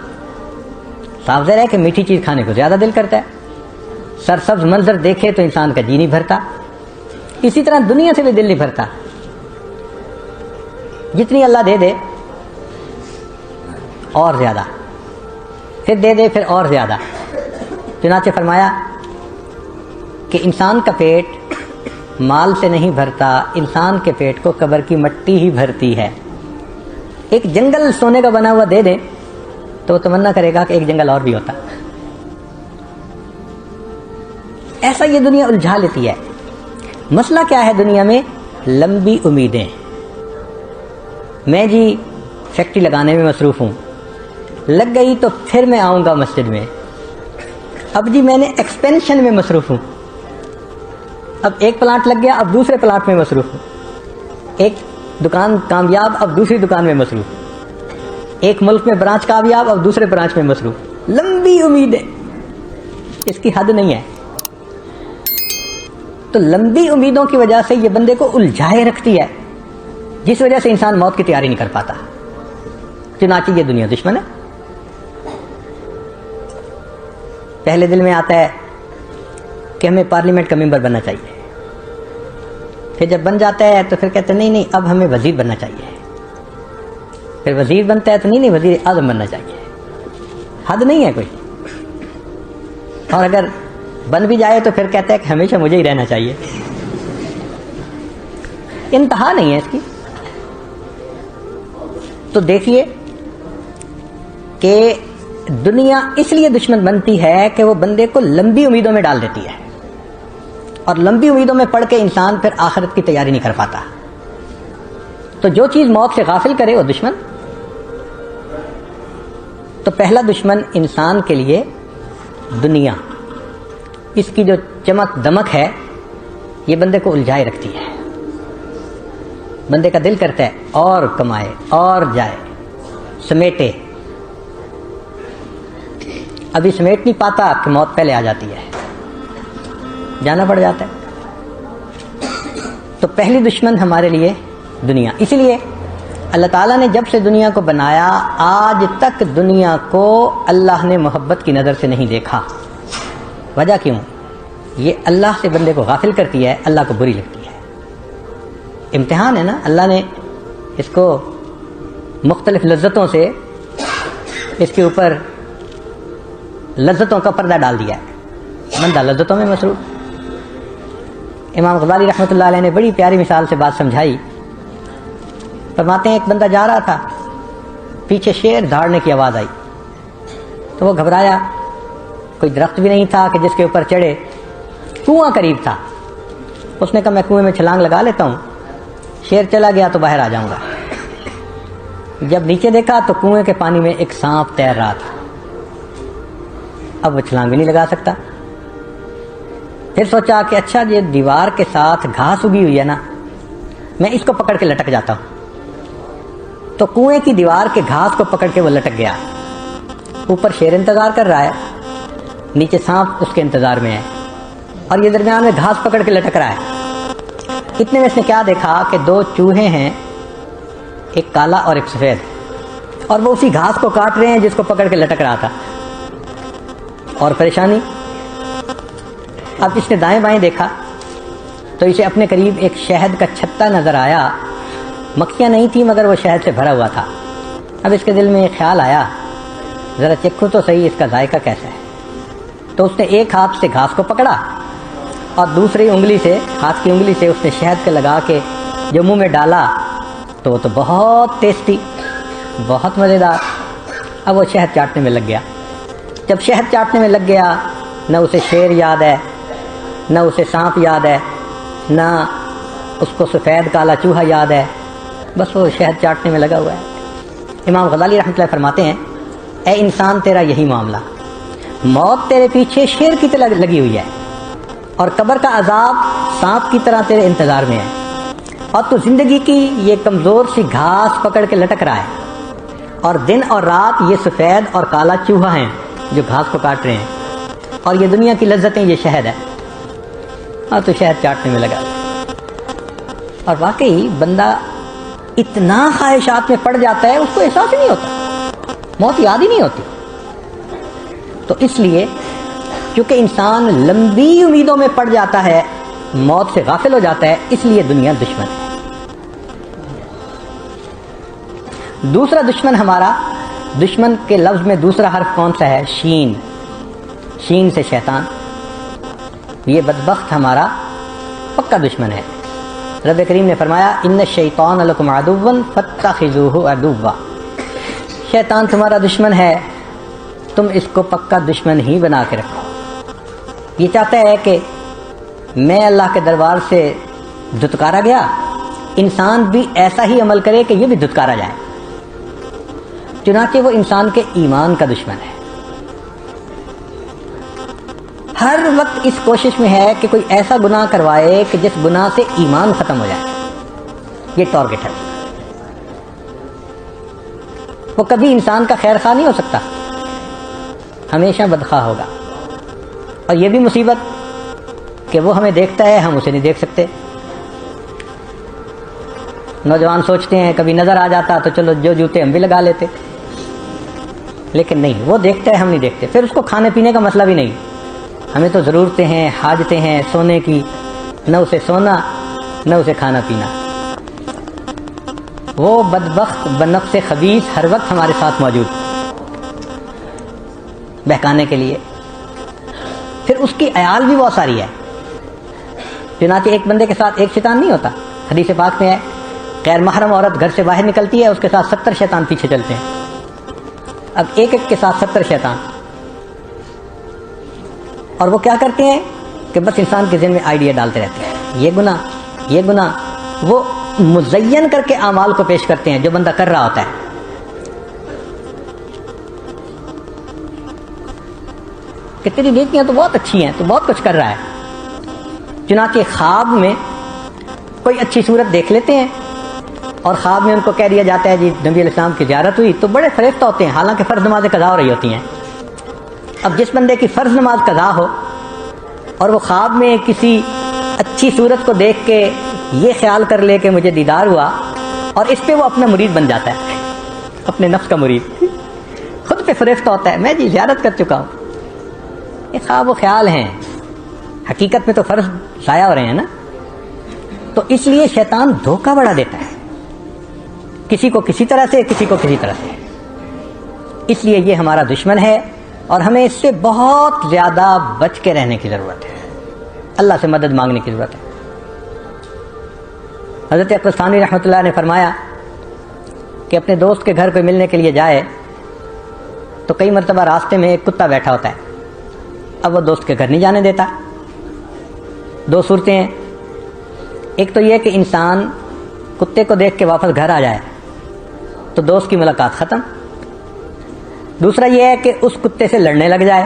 صاف ظاہر ہے کہ میٹھی چیز کھانے کو زیادہ دل کرتا ہے. سرسبز منظر دیکھے تو انسان کا جی نہیں بھرتا. اسی طرح دنیا سے بھی دل نہیں بھرتا. جتنی اللہ دے دے اور زیادہ, پھر دے دے پھر اور زیادہ. چنانچہ فرمایا کہ انسان کا پیٹ مال سے نہیں بھرتا, انسان کے پیٹ کو قبر کی مٹی ہی بھرتی ہے. ایک جنگل سونے کا بنا ہوا دے دیں تو وہ تمنا کرے گا کہ ایک جنگل اور بھی ہوتا. ایسا یہ دنیا الجھا لیتی ہے. مسئلہ کیا ہے دنیا میں؟ لمبی امیدیں. میں جی فیکٹری لگانے میں مصروف ہوں, لگ گئی تو پھر میں آؤں گا مسجد میں. اب جی میں نے ایکسپینشن میں مصروف ہوں, اب ایک پلانٹ لگ گیا, اب دوسرے پلانٹ میں مصروف ہوں. ایک دکان کامیاب, اب دوسری دکان میں مصروف. ایک ملک میں برانچ کامیاب, اب دوسرے برانچ میں مصروف. لمبی امیدیں, اس کی حد نہیں ہے. تو لمبی امیدوں کی وجہ سے یہ بندے کو الجھائے رکھتی ہے, جس وجہ سے انسان موت کی تیاری نہیں کر پاتا. چنانچہ یہ دنیا دشمن ہے. پہلے دل میں آتا ہے کہ ہمیں پارلیمنٹ کا ممبر بننا چاہیے, پھر جب بن جاتا ہے تو پھر کہتے ہیں نہیں نہیں اب ہمیں وزیر بننا چاہیے. پھر وزیر بنتا ہے تو نہیں نہیں وزیر اعظم بننا چاہیے. حد نہیں ہے کوئی. اور اگر بن بھی جائے تو پھر کہتا ہے کہ ہمیشہ مجھے ہی رہنا چاہیے. انتہا نہیں ہے اس کی. تو دیکھیے کہ دنیا اس لیے دشمن بنتی ہے کہ وہ بندے کو لمبی امیدوں میں ڈال دیتی ہے, اور لمبی امیدوں میں پڑھ کے انسان پھر آخرت کی تیاری نہیں کر پاتا. تو جو چیز موت سے غافل کرے وہ دشمن. تو پہلا دشمن انسان کے لیے دنیا, اس کی جو چمک دمک ہے یہ بندے کو الجھائے رکھتی ہے. بندے کا دل کرتا ہے اور کمائے اور جائے, سمیٹے. ابھی سمیٹ نہیں پاتا کہ موت پہلے آ جاتی ہے, جانا پڑ جاتا ہے. تو پہلی دشمن ہمارے لیے دنیا. اسی لیے اللہ تعالیٰ نے جب سے دنیا کو بنایا آج تک دنیا کو اللہ نے محبت کی نظر سے نہیں دیکھا. وجہ کیوں؟ یہ اللہ سے بندے کو غافل کرتی ہے, اللہ کو بری لگتی ہے. امتحان ہے نا, اللہ نے اس کو مختلف لذتوں سے اس کے اوپر لذتوں کا پردہ ڈال دیا ہے, بندہ لذتوں میں مصروف. امام غزالی رحمۃ اللہ علیہ نے بڑی پیاری مثال سے بات سمجھائی. فرماتے ہیں ایک بندہ جا رہا تھا, پیچھے شیر دھاڑنے کی آواز آئی تو وہ گھبرایا. کوئی درخت بھی نہیں تھا کہ جس کے اوپر چڑھے, کنواں قریب تھا. اس نے کہا میں کنویں میں چھلانگ لگا لیتا ہوں, شیر چلا گیا تو باہر آ جاؤں گا. جب نیچے دیکھا تو کنویں کے پانی میں ایک سانپ تیر رہا تھا. اب وہ چھلانگ بھی نہیں لگا سکتا. پھر سوچا کہ اچھا یہ دیوار کے ساتھ گھاس اگی ہوئی ہے نا, میں اس کو پکڑ کے لٹک جاتا ہوں. تو کنویں کی دیوار کے گھاس کو پکڑ کے وہ لٹک گیا. اوپر شیر انتظار کر رہا ہے, نیچے سانپ اس کے انتظار میں ہے, اور یہ درمیان میں گھاس پکڑ کے لٹک رہا ہے. اتنے میں اس نے کیا دیکھا کہ 2 چوہے ہیں, ایک کالا اور ایک سفید, اور وہ اسی گھاس کو کاٹ رہے ہیں جس کو پکڑ کے لٹک رہا تھا. اور پریشانی. اب اس نے دائیں بائیں دیکھا تو اسے اپنے قریب ایک شہد کا چھتا نظر آیا. مکھیاں نہیں تھیں مگر وہ شہد سے بھرا ہوا تھا. اب اس کے دل میں ایک خیال آیا, ذرا چکھوں تو صحیح اس کا ذائقہ کیسا ہے. تو اس نے ایک ہاتھ سے گھاس کو پکڑا اور دوسری انگلی سے, ہاتھ کی انگلی سے اس نے شہد کے لگا کے جو منہ میں ڈالا تو وہ تو بہت ٹیسٹی. بہت مزیدار. اب وہ شہد چاٹنے میں لگ گیا. جب شہد چاٹنے میں لگ گیا نہ اسے شیر یاد ہے، نہ اسے سانپ یاد ہے، نہ اس کو سفید کالا چوہا یاد ہے، بس وہ شہد چاٹنے میں لگا ہوا ہے. امام غزالی رحمۃ اللہ فرماتے ہیں اے انسان تیرا یہی معاملہ، موت تیرے پیچھے شیر کی طرح لگی ہوئی ہے اور قبر کا عذاب سانپ کی طرح تیرے انتظار میں ہے، اور تو زندگی کی یہ کمزور سی گھاس پکڑ کے لٹک رہا ہے، اور دن اور رات یہ سفید اور کالا چوہا ہیں جو گھاس کو کاٹ رہے ہیں، اور یہ دنیا کی لذتیں یہ شہد ہے، اور تو شہد چاٹنے میں لگا. اور واقعی بندہ اتنا خواہشات میں پڑ جاتا ہے اس کو احساس ہی نہیں ہوتا، موت یاد ہی نہیں ہوتی. تو اس لیے کیونکہ انسان لمبی امیدوں میں پڑ جاتا ہے، موت سے غافل ہو جاتا ہے، اس لیے دنیا دشمن ہے. دوسرا دشمن ہمارا، دشمن کے لفظ میں دوسرا حرف کون سا ہے؟ شین. شین سے شیطان. یہ بدبخت ہمارا پکا دشمن ہے. رب کریم نے فرمایا ان الشیطان لکم عدو فاتخذوہ عدوا. شیطان تمہارا دشمن ہے، تم اس کو پکا دشمن ہی بنا کے رکھو. یہ چاہتا ہے کہ میں اللہ کے دربار سے دھتکارا گیا، انسان بھی ایسا ہی عمل کرے کہ یہ بھی دھتکارا جائے. چنانچہ وہ انسان کے ایمان کا دشمن ہے. ہر وقت اس کوشش میں ہے کہ کوئی ایسا گناہ کروائے کہ جس گناہ سے ایمان ختم ہو جائے. یہ ٹارگٹ ہے. وہ کبھی انسان کا خیر خواہ نہیں ہو سکتا، ہمیشہ بدخواہ ہوگا. اور یہ بھی مصیبت کہ وہ ہمیں دیکھتا ہے، ہم اسے نہیں دیکھ سکتے. نوجوان سوچتے ہیں کبھی نظر آ جاتا تو چلو جو جوتے ہم بھی لگا لیتے، لیکن نہیں، وہ دیکھتا ہے ہم نہیں دیکھتے. پھر اس کو کھانے پینے کا مسئلہ بھی نہیں، ہمیں تو ضرورتیں ہیں، حاجتیں ہیں سونے کی، نہ اسے سونا نہ اسے کھانا پینا. وہ بدبخت بنفس خبیث ہر وقت ہمارے ساتھ موجود بہکانے کے لیے. پھر اس کی عیال بھی بہت ساری ہے. چنانچہ ایک بندے کے ساتھ ایک شیطان نہیں ہوتا. حدیث پاک میں ہے غیر محرم عورت گھر سے باہر نکلتی ہے، اس کے ساتھ 70 شیطان پیچھے چلتے ہیں. اب ایک ایک کے ساتھ 70 شیطان. اور وہ کیا کرتے ہیں کہ بس انسان کے ذہن میں آئیڈیا ڈالتے رہتے ہیں، یہ گناہ یہ گناہ. وہ مزین کر کے اعمال کو پیش کرتے ہیں جو بندہ کر رہا ہوتا ہے. کہ تیری نیکیاں تو بہت اچھی ہیں، تو بہت کچھ کر رہا ہے. چنانچہ خواب میں کوئی اچھی صورت دیکھ لیتے ہیں اور خواب میں ان کو کہہ دیا جاتا ہے جی نبی علیہ السلام کی زیارت ہوئی، تو بڑے فریفتہ ہوتے ہیں، حالانکہ فرض نمازیں قضا ہو رہی ہوتی ہیں. اب جس بندے کی فرض نماز قضا ہو اور وہ خواب میں کسی اچھی صورت کو دیکھ کے یہ خیال کر لے کہ مجھے دیدار ہوا، اور اس پہ وہ اپنا مرید بن جاتا ہے، اپنے نفس کا مرید، خود پہ فریفتہ ہوتا ہے میں جی زیارت کر چکا ہوں. یہ خواب و خیال ہیں، حقیقت میں تو فرض ضائع ہو رہے ہیں نا. تو اس لیے شیطان دھوکہ بڑا دیتا ہے، کسی کو کسی طرح سے، کسی کو کسی طرح سے. اس لیے یہ ہمارا دشمن ہے اور ہمیں اس سے بہت زیادہ بچ کے رہنے کی ضرورت ہے، اللہ سے مدد مانگنے کی ضرورت ہے. حضرت اکبر ثانوی رحمۃ اللہ نے فرمایا کہ اپنے دوست کے گھر کوئی ملنے کے لیے جائے تو کئی مرتبہ راستے میں ایک کتا بیٹھا ہوتا ہے. اب وہ دوست کے گھر نہیں جانے دیتا. دو صورتیں ہیں، ایک تو یہ کہ انسان کتے کو دیکھ کے واپس گھر آ جائے تو دوست کی ملاقات ختم. دوسرا یہ ہے کہ اس کتے سے لڑنے لگ جائے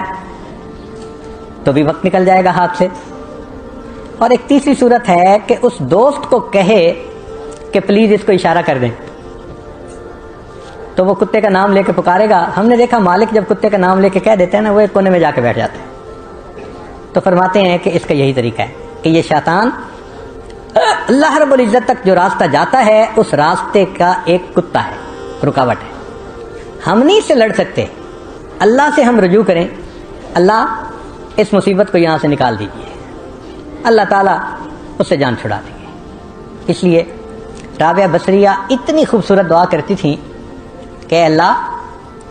تو بھی وقت نکل جائے گا ہاتھ سے. اور ایک تیسری صورت ہے کہ اس دوست کو کہے کہ پلیز اس کو اشارہ کر دیں، تو وہ کتے کا نام لے کے پکارے گا. ہم نے دیکھا مالک جب کتے کا نام لے کے کہہ دیتے ہیں نا، وہ ایک کونے میں جا کے بیٹھ جاتے ہیں. تو فرماتے ہیں کہ اس کا یہی طریقہ ہے کہ یہ شیطان اللہ رب العزت تک جو راستہ جاتا ہے اس راستے کا ایک کتا ہے، رکاوٹ ہے. ہم نہیں اس سے لڑ سکتے، اللہ سے ہم رجوع کریں، اللہ اس مصیبت کو یہاں سے نکال دیجیے، اللہ تعالیٰ اس سے جان چھڑا دیں گے. اس لیے رابعہ بصریہ اتنی خوبصورت دعا کرتی تھیں کہ اللہ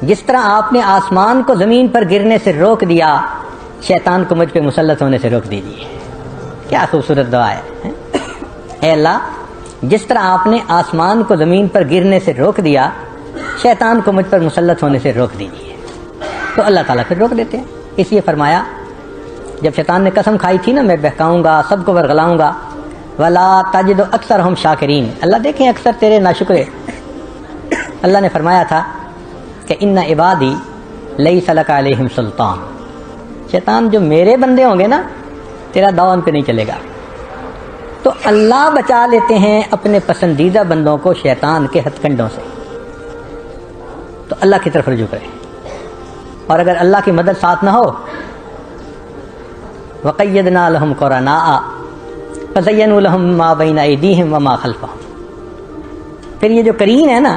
جس طرح آپ نے آسمان کو زمین پر گرنے سے روک دیا، شیطان کو مجھ پہ مسلط ہونے سے روک دیجیے. کیا خوبصورت دعا ہے. اے اللہ جس طرح آپ نے آسمان کو زمین پر گرنے سے روک دیا، شیطان کو مجھ پر مسلط ہونے سے روک دیجیے. تو اللہ تعالیٰ پھر روک دیتے ہیں. اس لیے فرمایا جب شیطان نے قسم کھائی تھی نا میں بہکاؤں گا سب کو ورغلاؤں گا, ولا تجد اکثرہم شاکرین, اللہ دیکھیں اکثر تیرے ناشکرے. اللہ نے فرمایا تھا کہ ان عبادی لیس لک علیہم سلطان, شیطان جو میرے بندے ہوں گے نا تیرا داؤ ان پہ نہیں چلے گا. تو اللہ بچا لیتے ہیں اپنے پسندیدہ بندوں کو شیطان کے ہتھ کنڈوں سے. تو اللہ کی طرف رجوع کریں, اور اگر اللہ کی مدد ساتھ نہ ہو وَقَيَّدْنَا لَهُمْ قُرَنَاءَ فَزَيَّنُوا لَهُم مَّا بَيْنَ أَيْدِيهِمْ وَمَا خَلْفَهُمْ. پھر یہ جو کرین ہے نا,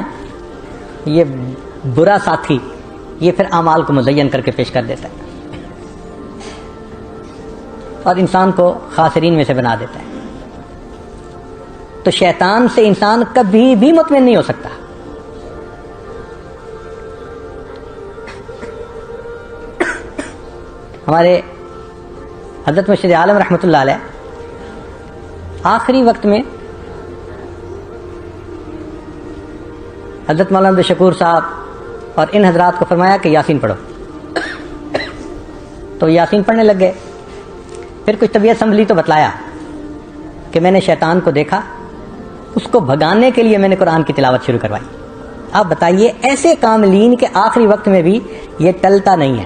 یہ برا ساتھی, یہ پھر اعمال کو مزین کر کے پیش کر دیتا ہے اور انسان کو خاسرین میں سے بنا دیتا ہے. تو شیطان سے انسان کبھی بھی مطمئن نہیں ہو سکتا. ہمارے حضرت مرشد عالم رحمۃ اللہ علیہ آخری وقت میں حضرت مولانا عبد الشکور صاحب اور ان حضرات کو فرمایا کہ یاسین پڑھو. تو یاسین پڑھنے لگ گئے. پھر کچھ طبیعت سنبھلی تو بتلایا کہ میں نے شیطان کو دیکھا, اس کو بھگانے کے لیے میں نے قرآن کی تلاوت شروع کروائی. آپ بتائیے ایسے کاملین کے آخری وقت میں بھی یہ ٹلتا نہیں ہے.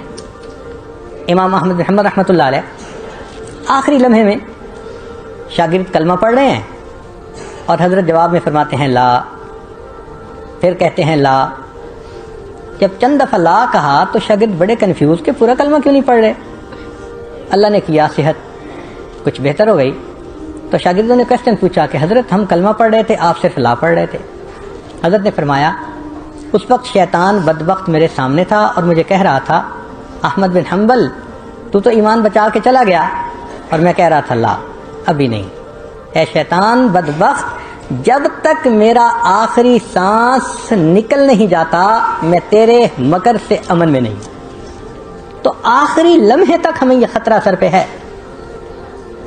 امام احمد بن حنبل رحمۃ اللہ علیہ آخری لمحے میں شاگرد کلمہ پڑھ رہے ہیں اور حضرت جواب میں فرماتے ہیں لا, پھر کہتے ہیں لا. جب چند دفعہ لا کہا تو شاگرد بڑے کنفیوز کہ پورا کلمہ کیوں نہیں پڑھ رہے. اللہ نے کیا صحت کچھ بہتر ہو گئی تو شاگردوں نے کوشچن پوچھا کہ حضرت ہم کلمہ پڑھ رہے تھے آپ صرف لا پڑھ رہے تھے. حضرت نے فرمایا اس وقت شیطان بدبخت میرے سامنے تھا اور مجھے کہہ رہا تھا احمد بن حنبل تو ایمان بچا کے چلا گیا, اور میں کہہ رہا تھا لا ابھی نہیں. اے شیطان بدبخت جب تک میرا آخری سانس نکل نہیں جاتا میں تیرے مکر سے امن میں نہیں. تو آخری لمحے تک ہمیں یہ خطرہ سر پہ ہے.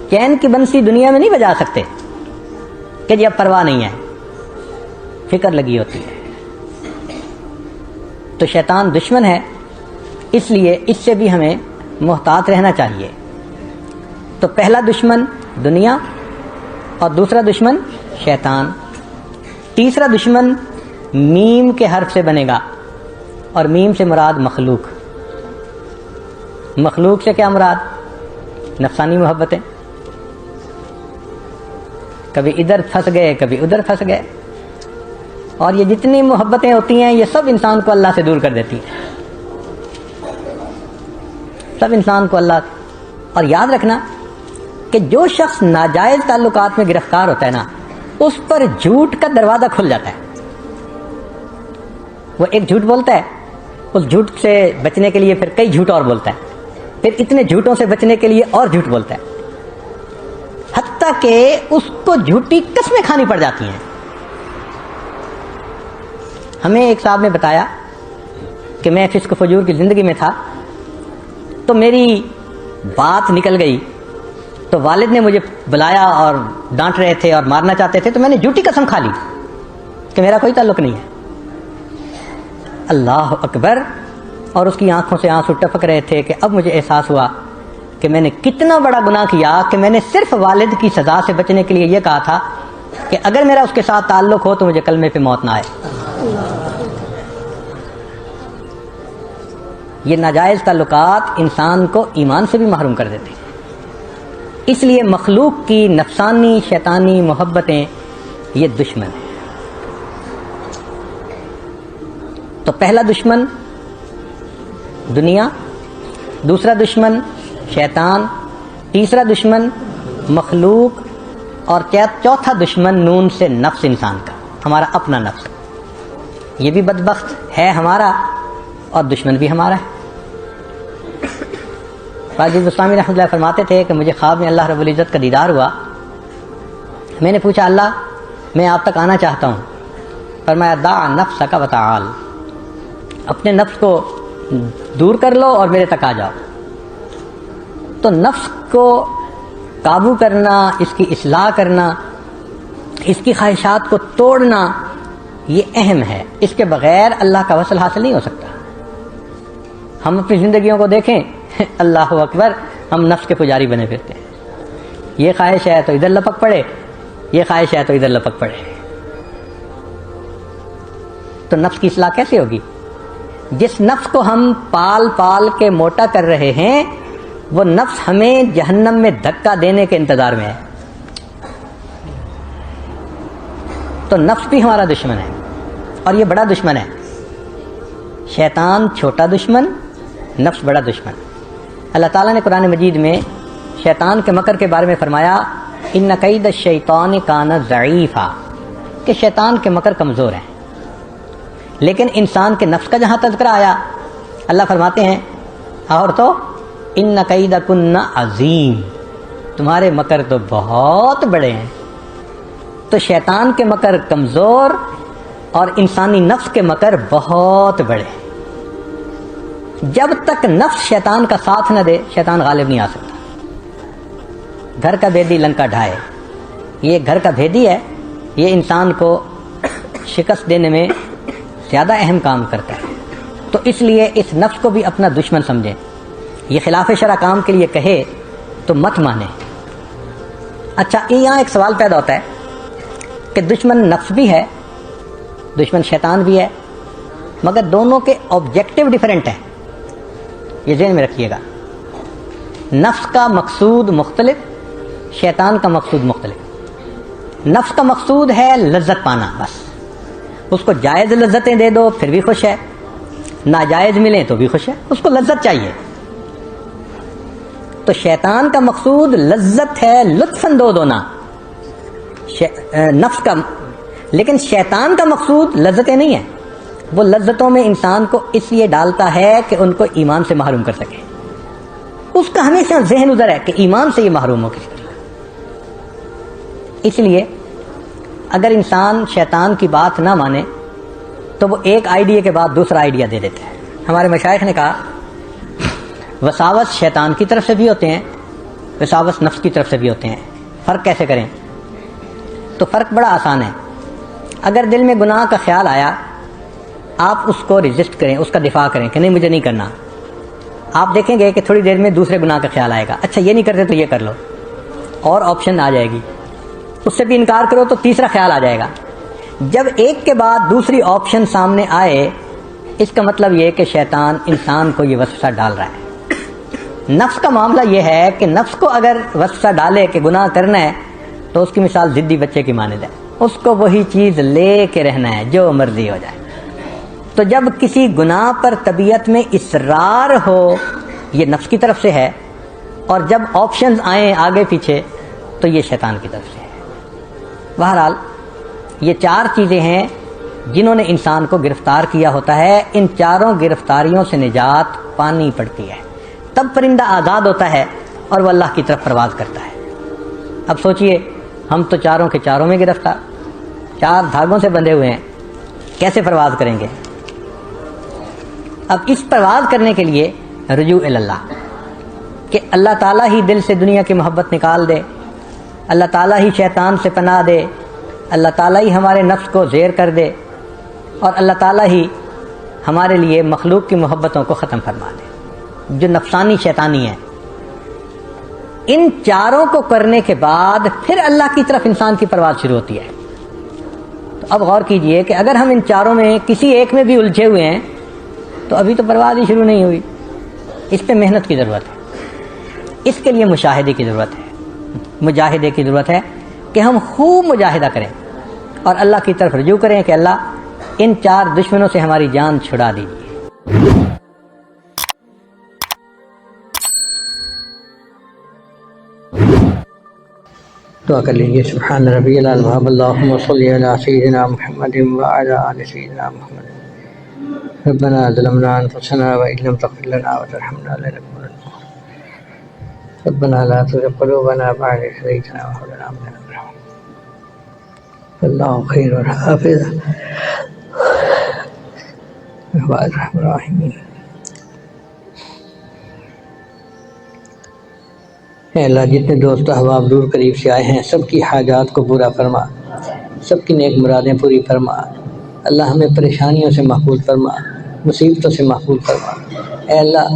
چین کی بنسی دنیا میں نہیں بجا سکتے کہ جی اب پرواہ نہیں ہے, فکر لگی ہوتی ہے. تو شیطان دشمن ہے, اس لیے اس سے بھی ہمیں محتاط رہنا چاہیے. تو پہلا دشمن دنیا اور دوسرا دشمن شیطان. تیسرا دشمن میم کے حرف سے بنے گا, اور میم سے مراد مخلوق. مخلوق سے کیا مراد؟ نفسانی محبتیں. کبھی ادھر پھنس گئے کبھی ادھر پھنس گئے, اور یہ جتنی محبتیں ہوتی ہیں یہ سب انسان کو اللہ سے دور کر دیتی ہیں, سب انسان کو اللہ. اور یاد رکھنا کہ جو شخص ناجائز تعلقات میں گرفتار ہوتا ہے نا اس پر جھوٹ کا دروازہ کھل جاتا ہے. وہ ایک جھوٹ بولتا ہے, اس جھوٹ سے بچنے کے لیے پھر کئی جھوٹ اور بولتا ہے, پھر اتنے جھوٹوں سے بچنے کے لیے اور جھوٹ بولتا ہے, حتیٰ کہ اس کو جھوٹی قسمیں کھانی پڑ جاتی ہیں. ہمیں ایک صاحب نے بتایا کہ میں فسق فجور کی زندگی میں تھا تو میری بات نکل گئی, تو والد نے مجھے بلایا اور ڈانٹ رہے تھے اور مارنا چاہتے تھے, تو میں نے جھوٹی قسم کھا لی کہ میرا کوئی تعلق نہیں ہے. اللہ اکبر. اور اس کی آنکھوں سے آنسو ٹپک رہے تھے کہ اب مجھے احساس ہوا کہ میں نے کتنا بڑا گناہ کیا کہ میں نے صرف والد کی سزا سے بچنے کے لیے یہ کہا تھا کہ اگر میرا اس کے ساتھ تعلق ہو تو مجھے کلمے پہ موت نہ آئے. یہ ناجائز تعلقات انسان کو ایمان سے بھی محروم کر دیتے ہیں. اس لیے مخلوق کی نفسانی شیطانی محبتیں یہ دشمن ہیں. تو پہلا دشمن دنیا, دوسرا دشمن شیطان, تیسرا دشمن مخلوق, اور چوتھا دشمن نون سے نفس انسان کا, ہمارا اپنا نفس. یہ بھی بدبخت ہے ہمارا اور دشمن بھی ہمارا ہے. واجد بستامی رحمۃ اللہ فرماتے تھے کہ مجھے خواب میں اللہ رب العزت کا دیدار ہوا. میں نے پوچھا اللہ میں آپ تک آنا چاہتا ہوں. فرمایا دع نفسک وتعال, اپنے نفس کو دور کر لو اور میرے تک آ جاؤ. تو نفس کو قابو کرنا, اس کی اصلاح کرنا, اس کی خواہشات کو توڑنا, یہ اہم ہے، اس کے بغیر اللہ کا وصل حاصل نہیں ہو سکتا۔ ہم اپنی زندگیوں کو دیکھیں، اللہ اکبر، ہم نفس کے پجاری بنے پھرتے ہیں۔ یہ خواہش ہے تو ادھر لپک پڑے، یہ خواہش ہے تو ادھر لپک پڑے۔ تو نفس کی اصلاح کیسے ہوگی؟ جس نفس کو ہم پال پال کے موٹا کر رہے ہیں، وہ نفس ہمیں جہنم میں دھکا دینے کے انتظار میں ہے۔ تو نفس بھی ہمارا دشمن ہے، اور یہ بڑا دشمن ہے۔ شیطان چھوٹا دشمن، نفس بڑا دشمن۔ اللہ تعالیٰ نے قرآن مجید میں شیطان کے مکر کے بارے میں فرمایا، ان کید الشیطان کان ضعیفا، کہ شیطان کے مکر کمزور ہیں۔ لیکن انسان کے نفس کا جہاں تذکرہ آیا، اللہ فرماتے ہیں اور تو ان کیدکن عظیم، تمہارے مکر تو بہت بڑے ہیں۔ تو شیطان کے مکر کمزور اور انسانی نفس کے مکر بہت بڑے۔ جب تک نفس شیطان کا ساتھ نہ دے، شیطان غالب نہیں آ سکتا۔ گھر کا بھیدی لنکا ڈھائے، یہ گھر کا بھیدی ہے، یہ انسان کو شکست دینے میں زیادہ اہم کام کرتا ہے۔ تو اس لیے اس نفس کو بھی اپنا دشمن سمجھیں۔ یہ خلاف شرع کام کے لیے کہے تو مت مانے۔ اچھا، یہاں ایک سوال پیدا ہوتا ہے کہ دشمن نفس بھی ہے، دشمن شیطان بھی ہے، مگر دونوں کے آبجیکٹو ڈیفرنٹ ہیں۔ یہ ذہن میں رکھیے گا، نفس کا مقصود مختلف، شیطان کا مقصود مختلف۔ نفس کا مقصود ہے لذت پانا، بس اس کو جائز لذتیں دے دو پھر بھی خوش ہے، ناجائز ملیں تو بھی خوش ہے، اس کو لذت چاہیے۔ تو شیطان کا مقصود لذت ہے، لطف اندوز ہونا نفس کا، لیکن شیطان کا مقصود لذتیں نہیں ہیں۔ وہ لذتوں میں انسان کو اس لیے ڈالتا ہے کہ ان کو ایمان سے محروم کر سکے۔ اس کا ہمیشہ ذہن ادھر ہے کہ ایمان سے یہ محروم ہو کسی طرح۔ اس لیے اگر انسان شیطان کی بات نہ مانے تو وہ ایک آئیڈیا کے بعد دوسرا آئیڈیا دے دیتا ہے۔ ہمارے مشائخ نے کہا وساوس شیطان کی طرف سے بھی ہوتے ہیں، وساوس نفس کی طرف سے بھی ہوتے ہیں۔ فرق کیسے کریں؟ تو فرق بڑا آسان ہے۔ اگر دل میں گناہ کا خیال آیا، آپ اس کو ریزسٹ کریں، اس کا دفاع کریں کہ نہیں مجھے نہیں کرنا۔ آپ دیکھیں گے کہ تھوڑی دیر میں دوسرے گناہ کا خیال آئے گا، اچھا یہ نہیں کرتے تو یہ کر لو، اور آپشن آ جائے گی۔ اس سے بھی انکار کرو تو تیسرا خیال آ جائے گا۔ جب ایک کے بعد دوسری آپشن سامنے آئے، اس کا مطلب یہ کہ شیطان انسان کو یہ وسوسہ ڈال رہا ہے۔ نفس کا معاملہ یہ ہے کہ نفس کو اگر وسوسہ ڈالے کہ گناہ کرنا ہے تو اس کی مثال ضدی بچے کی مانند ہے، اس کو وہی چیز لے کے رہنا ہے جو مرضی ہو جائے۔ تو جب کسی گناہ پر طبیعت میں اصرار ہو، یہ نفس کی طرف سے ہے، اور جب آپشنز آئیں آگے پیچھے تو یہ شیطان کی طرف سے ہے۔ بہرحال یہ چار چیزیں ہیں جنہوں نے انسان کو گرفتار کیا ہوتا ہے۔ ان چاروں گرفتاریوں سے نجات پانی پڑتی ہے، تب پرندہ آزاد ہوتا ہے اور وہ اللہ کی طرف پرواز کرتا ہے۔ اب سوچئے، ہم تو چاروں کے چاروں میں گرفتار، چار دھاگوں سے بندھے ہوئے ہیں، کیسے پرواز کریں گے؟ اب اس پرواز کرنے کے لیے رجوع اللہ، کہ اللہ تعالیٰ ہی دل سے دنیا کی محبت نکال دے، اللہ تعالیٰ ہی شیطان سے پناہ دے، اللہ تعالیٰ ہی ہمارے نفس کو زیر کر دے، اور اللہ تعالیٰ ہی ہمارے لیے مخلوق کی محبتوں کو ختم فرما دے جو نفسانی شیطانی ہے۔ ان چاروں کو کرنے کے بعد پھر اللہ کی طرف انسان کی پرواز شروع ہوتی ہے۔ تو اب غور کیجئے کہ اگر ہم ان چاروں میں کسی ایک میں بھی الجھے ہوئے ہیں تو ابھی تو پرواز ہی شروع نہیں ہوئی۔ اس پہ محنت کی ضرورت ہے، اس کے لیے مشاہدے کی ضرورت ہے، مجاہدے کی ضرورت ہے کہ ہم خوب مجاہدہ کریں اور اللہ کی طرف رجوع کریں کہ اللہ ان چار دشمنوں سے ہماری جان چھڑا دیجیے۔ دعا کر لیجیے۔ سبحان ربی العظیم، اللہم صلی علی سیدنا محمد وعلی آل سیدنا محمد۔ ربنا ظلمنا انفسنا وان لم تغفر لنا وترحمنا لنكونن من الخاسرين۔ ربنا لا تزغ قلوبنا بعد إذ هديتنا وهب لنا من لدنك رحمة الله خير حافظا وهو أرحم الراحمين۔ اے اللہ، جتنے دوست احباب دور قریب سے آئے ہیں، سب کی حاجات کو پورا فرما، سب کی نیک مرادیں پوری فرما۔ اللہ ہمیں پریشانیوں سے محفوظ فرما، مصیبتوں سے محفوظ فرما۔ اے اللہ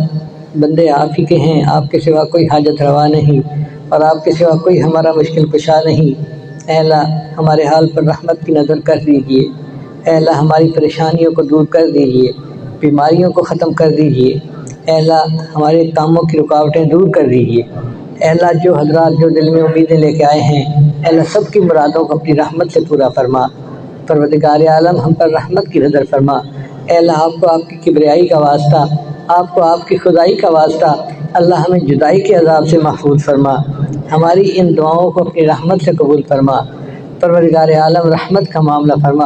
بندے آپ ہی کے ہیں، آپ کے سوا کوئی حاجت روا نہیں، اور آپ کے سوا کوئی ہمارا مشکل کشا نہیں۔ اے اللہ ہمارے حال پر رحمت کی نظر کر دیجئے۔ اے اللہ ہماری پریشانیوں کو دور کر دیجئے، بیماریوں کو ختم کر دیجئے۔ اے اللہ ہمارے کاموں کی رکاوٹیں دور کر دیجئے۔ اے اللہ جو حضرات جو دل میں امیدیں لے کے آئے ہیں، اے اللہ سب کی مرادوں کو اپنی رحمت سے پورا فرما۔ پروردگار عالم ہم پر رحمت کی نظر فرما۔ اے اللہ آپ کو آپ کی کبریائی کا واسطہ، آپ کو آپ کی خدائی کا واسطہ، اللہ ہمیں جدائی کے عذاب سے محفوظ فرما۔ ہماری ان دعاؤں کو اپنی رحمت سے قبول فرما۔ پروردگار عالم رحمت کا معاملہ فرما۔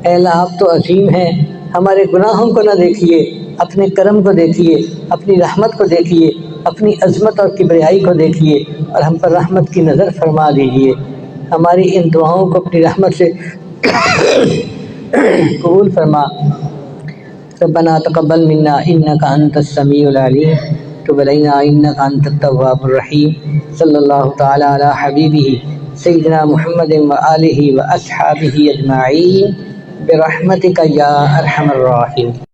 اے اللہ آپ تو عظیم ہیں، ہمارے گناہوں کو نہ دیکھیے، اپنے کرم کو دیکھیے، اپنی رحمت کو دیکھیے، اپنی عظمت اور کبریائی کو دیکھیے، اور ہم پر رحمت کی نظر فرما دیجیے۔ ہماری ان دعاؤں کو اپنی رحمت سے قبول فرما۔ ربنا تقبل منا انك انت السميع العليم تب علينا انك انت التواب الرحيم صلی اللہ تعالی علی حبیبہ سیدنا محمد وآلہ واصحابہ اجمعین برحمتک یا ارحم الراحمین۔